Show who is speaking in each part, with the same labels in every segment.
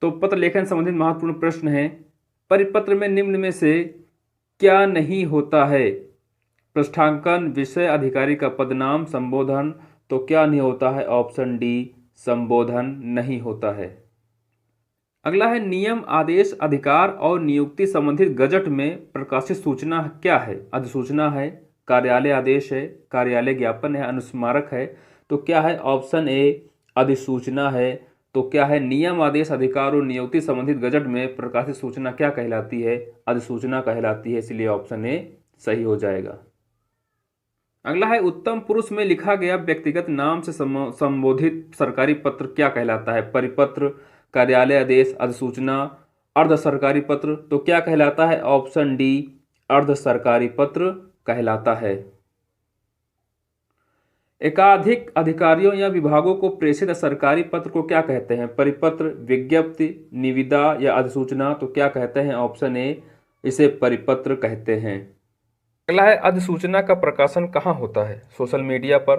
Speaker 1: तो पत्र लेखन संबंधित महत्वपूर्ण प्रश्न है, परिपत्र में निम्न में से क्या नहीं होता है? पृष्ठांकन, विषय, अधिकारी का पदनाम, संबोधन। तो क्या नहीं होता है? ऑप्शन डी, संबोधन नहीं होता है। अगला है, नियम, आदेश, अधिकार और नियुक्ति संबंधित गजट में प्रकाशित सूचना क्या है? अधिसूचना है, कार्यालय आदेश है, कार्यालय ज्ञापन है, अनुस्मारक है। तो क्या है? ऑप्शन ए, अधिसूचना है। तो क्या है? नियम, आदेश, अधिकार और नियुक्ति संबंधित गजट में प्रकाशित सूचना क्या कहलाती है? अधिसूचना कहलाती है, इसलिए ऑप्शन ए सही हो जाएगा। अगला है, उत्तम पुरुष में लिखा गया व्यक्तिगत नाम से संबोधित सरकारी पत्र क्या कहलाता है? परिपत्र, कार्यालय आदेश, अधिसूचना, अर्ध सरकारी पत्र। तो क्या कहलाता है? ऑप्शन डी, अर्ध सरकारी पत्र कहलाता है। एकाधिक अधिकारियों या विभागों को प्रेषित सरकारी पत्र को क्या कहते हैं? परिपत्र, विज्ञप्ति, निविदा या अधिसूचना। तो क्या कहते हैं? ऑप्शन ए, इसे परिपत्र कहते हैं। अगला है, अधिसूचना का प्रकाशन कहाँ होता है? सोशल मीडिया पर,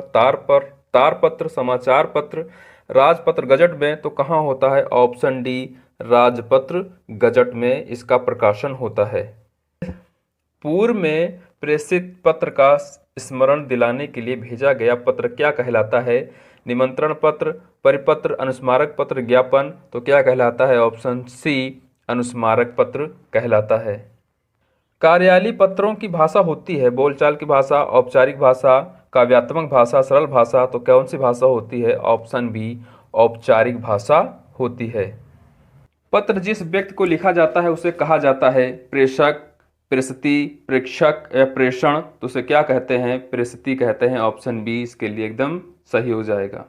Speaker 1: तार पत्र, समाचार पत्र, राजपत्र, गजट में। तो कहाँ होता है? ऑप्शन डी, राजपत्र गजट में इसका प्रकाशन होता है। पूर्व में प्रेषित पत्र का स्मरण दिलाने के लिए भेजा गया पत्र क्या कहलाता है? निमंत्रण पत्र, परिपत्र, अनुस्मारक पत्र, ज्ञापन। तो क्या कहलाता है? ऑप्शन सी, अनुस्मारक पत्र कहलाता है। कार्यालयीय पत्रों की भाषा होती है बोलचाल की भाषा, औपचारिक भाषा, काव्यात्मक भाषा, सरल भाषा। तो कौन सी भाषा होती है? ऑप्शन बी, औपचारिक भाषा होती है। पत्र जिस व्यक्ति को लिखा जाता है उसे कहा जाता है प्रेषक, प्रेषिती, प्रेषक या प्रेषण। तो उसे क्या कहते हैं? प्रेषिती कहते हैं। ऑप्शन बी इसके लिए एकदम सही हो जाएगा।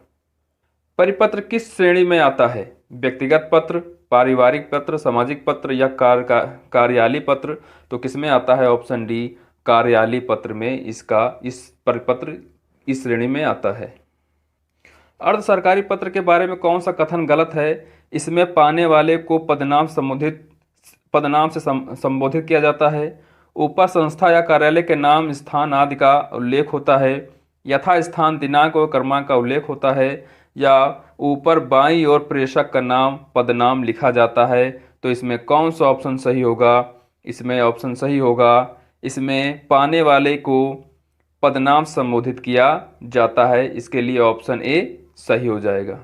Speaker 1: परिपत्र किस श्रेणी में आता है? व्यक्तिगत पत्र, पारिवारिक पत्र, सामाजिक पत्र या कार्यालयीय पत्र। तो किसमें आता है? ऑप्शन डी, कार्यालयीय पत्र में इस परिपत्र इस श्रेणी में आता है। अर्ध सरकारी पत्र के बारे में कौन सा कथन गलत है? इसमें पाने वाले को पदनाम से संबोधित किया जाता है, ऊपर संस्था या कार्यालय के नाम, स्थान आदि का उल्लेख होता है, यथा स्थान, दिनांक और क्रमांक का उल्लेख होता है, या ऊपर बाईं ओर प्रेषक का नाम, पदनाम लिखा जाता है। तो इसमें कौन सा ऑप्शन सही होगा? इसमें ऑप्शन सही होगा, इसमें पाने वाले को पदनाम संबोधित किया जाता है, इसके लिए ऑप्शन ए सही हो जाएगा।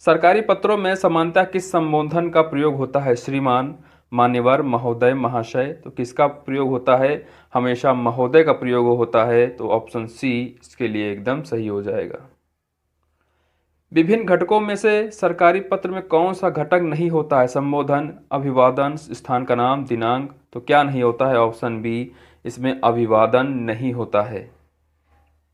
Speaker 1: सरकारी पत्रों में सामान्यतः किस संबोधन का प्रयोग होता है? श्रीमान, मान्यवर, महोदय, महाशय। तो किसका प्रयोग होता है? हमेशा महोदय का प्रयोग होता है। तो ऑप्शन सी इसके लिए एकदम सही हो जाएगा। विभिन्न घटकों में से सरकारी पत्र में कौन सा घटक नहीं होता है? संबोधन, अभिवादन, स्थान का नाम, दिनांक। तो क्या नहीं होता है? ऑप्शन बी, इसमें अभिवादन नहीं होता है।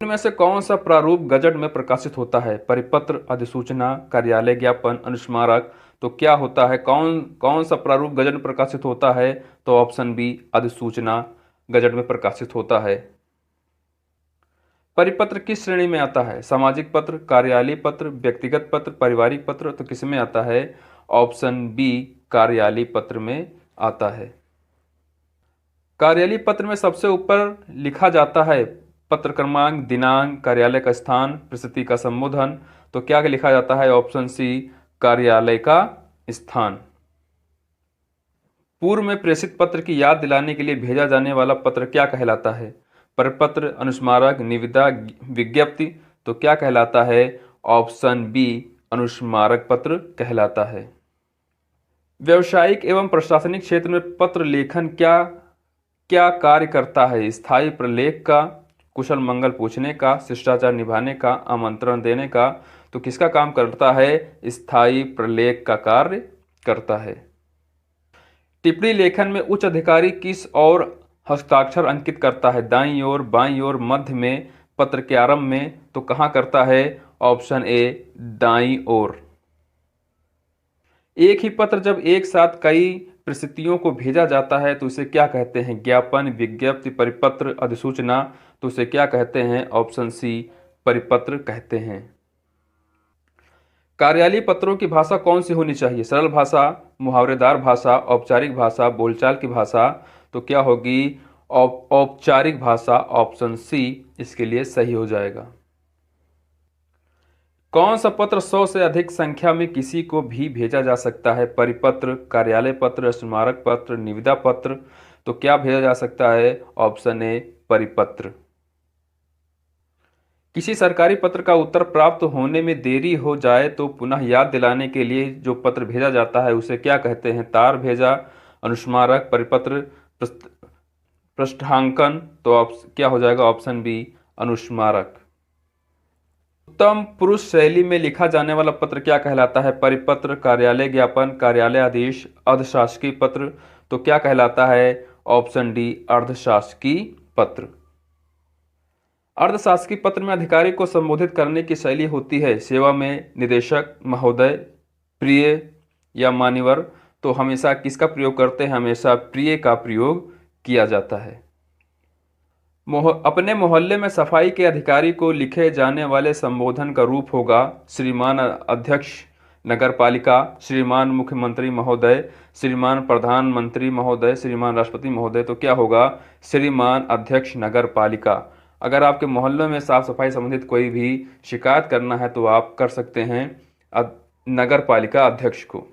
Speaker 1: इनमें से कौन सा प्रारूप गजट में प्रकाशित होता है? परिपत्र, अधिसूचना, कार्यालय ज्ञापन, अनुस्मारक। तो क्या होता है? कौन सा प्रारूप गजट में प्रकाशित होता है? तो ऑप्शन बी, अधिसूचना गजट में प्रकाशित होता है। परिपत्र किस श्रेणी में आता है? सामाजिक पत्र, कार्यालयीय पत्र, व्यक्तिगत पत्र, पारिवारिक पत्र। तो किस में आता है? ऑप्शन बी, कार्यालयीय पत्र में आता है। कार्यालयीय पत्र में सबसे ऊपर लिखा जाता है पत्र क्रमांक, दिनांक, कार्यालय का स्थान, प्रस्तुति का संबोधन। तो क्या लिखा जाता है? ऑप्शन सी, कार्यालय का स्थान। पूर्व में प्रेषित पत्र की याद दिलाने के लिए भेजा जाने वाला पत्र क्या कहलाता है? प्रपत्र, अनुस्मारक, निविदा, विज्ञप्ति। तो क्या कहलाता है? ऑप्शन बी, अनुस्मारक पत्र कहलाता है। व्यावसायिक एवं प्रशासनिक क्षेत्र में पत्र लेखन क्या कार्य करता है? स्थायी प्रलेख का, कुशल मंगल पूछने का, शिष्टाचार निभाने का, आमंत्रण देने का। तो किसका काम करता है? स्थायी प्रलेख का कार्य करता है। टिप्पणी लेखन में उच्च अधिकारी किस ओर हस्ताक्षर अंकित करता है? दाईं ओर, बाईं ओर, मध्य में, पत्र के आरंभ में। तो कहाँ करता है? ऑप्शन ए, दाईं ओर। एक ही पत्र जब एक साथ कई प्रस्तुतियों को भेजा जाता है तो इसे क्या कहते हैं? ज्ञापन, विज्ञप्ति, परिपत्र, अधिसूचना। तो इसे क्या कहते हैं? ऑप्शन सी, परिपत्र कहते हैं। कार्यालयीय पत्रों की भाषा कौन सी होनी चाहिए? सरल भाषा, मुहावरेदार भाषा, औपचारिक भाषा, बोलचाल की भाषा। तो क्या होगी? औपचारिक भाषा। ऑप्शन सी इसके लिए सही हो जाएगा। कौन सा पत्र 100 से अधिक संख्या में किसी को भी भेजा जा सकता है? परिपत्र, कार्यालय पत्र, स्मारक पत्र, निविदा पत्र। तो क्या भेजा जा सकता है? ऑप्शन ए परिपत्र। किसी सरकारी पत्र का उत्तर प्राप्त होने में देरी हो जाए तो पुनः याद दिलाने के लिए जो पत्र भेजा जाता है उसे क्या कहते हैं? तार भेजा, अनुस्मारक, परिपत्र, पृष्ठांकन। तो क्या हो जाएगा? ऑप्शन बी अनुस्मारक। उत्तम पुरुष शैली में लिखा जाने वाला पत्र क्या कहलाता है? परिपत्र, कार्यालय ज्ञापन, कार्यालय आदेश, अर्धशासकीय पत्र। तो क्या कहलाता है? ऑप्शन डी अर्धशासकीय पत्र। अर्धशासकीय पत्र में अधिकारी को संबोधित करने की शैली होती है सेवा में निदेशक महोदय, प्रिय या मान्यवर। तो हमेशा किसका प्रयोग करते हैं? हमेशा प्रिय का प्रयोग किया जाता है। अपने मोहल्ले में सफाई के अधिकारी को लिखे जाने वाले संबोधन का रूप होगा श्रीमान अध्यक्ष नगर पालिका, श्रीमान मुख्यमंत्री महोदय, श्रीमान प्रधानमंत्री महोदय, श्रीमान राष्ट्रपति महोदय। तो क्या होगा? श्रीमान अध्यक्ष नगर पालिका। अगर आपके मोहल्लों में साफ सफाई संबंधित कोई भी शिकायत करना है तो आप कर सकते हैं नगर पालिका अध्यक्ष को।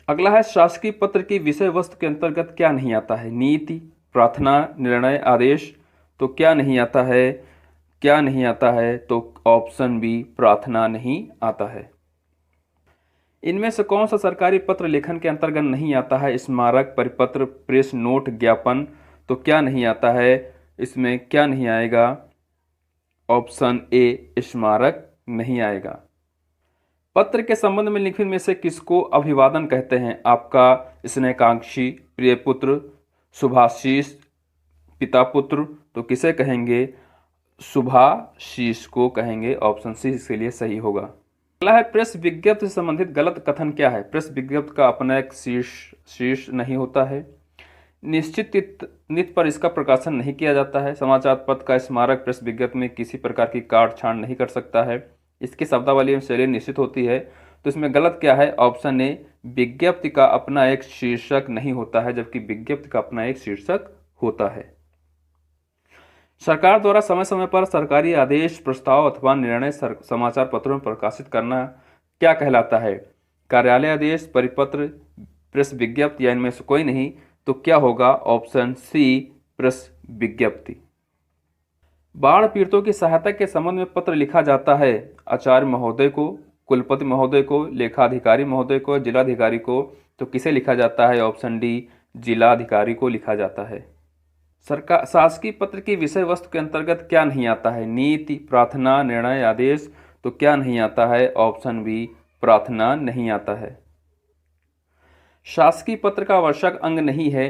Speaker 1: अगला है शासकीय पत्र की विषय वस्तु के अंतर्गत क्या नहीं आता है? नीति, प्रार्थना, निर्णय, आदेश। तो क्या नहीं आता है? क्या नहीं आता है? तो ऑप्शन बी प्रार्थना नहीं आता है। इनमें से कौन सा सरकारी पत्र लेखन के अंतर्गत नहीं आता है? स्मारक, परिपत्र, प्रेस नोट, ज्ञापन। तो क्या नहीं आता है? इसमें क्या नहीं आएगा? ऑप्शन ए स्मारक नहीं आएगा। पत्र के संबंध में लिखित में से किसको अभिवादन कहते हैं? आपका स्नेहकांक्षी, प्रिय पुत्र, शुभाशीष, पिता पुत्र। तो किसे कहेंगे? शुभाशीष को कहेंगे। ऑप्शन सी इसके लिए सही होगा। अगला है प्रेस विज्ञप्ति से संबंधित गलत कथन क्या है? प्रेस विज्ञप्ति का अपना एक शीर्ष नहीं होता है। निश्चित तिथि पर इसका प्रकाशन नहीं किया जाता है। समाचार पत्र का स्मारक प्रेस विज्ञप्ति में किसी प्रकार की काट छांट नहीं कर सकता है। इसकी शब्दावली में शैली निश्चित होती है। तो इसमें गलत क्या है? ऑप्शन ए विज्ञप्ति का अपना एक शीर्षक नहीं होता है, जबकि विज्ञप्ति का अपना एक शीर्षक होता है। सरकार द्वारा समय समय पर सरकारी आदेश, प्रस्ताव अथवा निर्णय समाचार पत्रों में प्रकाशित करना क्या कहलाता है? कार्यालय आदेश, परिपत्र, प्रेस विज्ञप्ति या इनमें से कोई नहीं। तो क्या होगा? ऑप्शन सी प्रेस विज्ञप्ति। बाढ़ पीड़ितों की सहायता के संबंध में पत्र लिखा जाता है आचार्य महोदय को, कुलपति महोदय को, लेखाधिकारी महोदय को, जिलाधिकारी को। तो किसे लिखा जाता है? ऑप्शन डी जिलाधिकारी को लिखा जाता है। सरकार शासकीय पत्र की विषय वस्तु के अंतर्गत क्या नहीं आता है? नीति, प्रार्थना, निर्णय, आदेश। तो क्या नहीं आता है? ऑप्शन बी प्रार्थना नहीं आता है। शासकीय पत्र का आवश्यक अंग नहीं है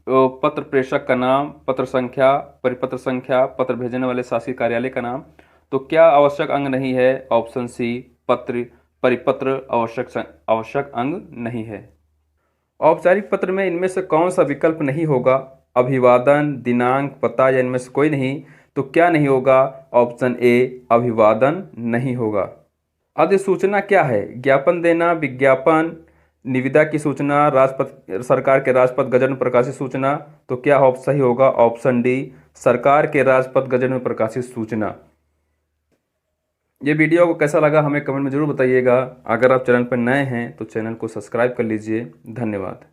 Speaker 1: पत्र प्रेषक का नाम, पत्र संख्या, परिपत्र संख्या, पत्र भेजने वाले शासकीय कार्यालय का नाम। तो क्या आवश्यक अंग नहीं है? ऑप्शन सी परिपत्र आवश्यक अंग नहीं है। औपचारिक पत्र में इनमें से कौन सा विकल्प नहीं होगा? अभिवादन, दिनांक, पता या इनमें से कोई नहीं। तो क्या नहीं होगा? ऑप्शन ए अभिवादन नहीं होगा। अधिसूचना क्या है? ज्ञापन देना, विज्ञापन, निविदा की सूचना, राजपत्र सरकार के राजपत्र गजट में प्रकाशित सूचना। तो क्या सही होगा? ऑप्शन डी सरकार के राजपत्र गजट में प्रकाशित सूचना। ये वीडियो को कैसा लगा हमें कमेंट में जरूर बताइएगा। अगर आप चैनल पर नए हैं तो चैनल को सब्सक्राइब कर लीजिए। धन्यवाद।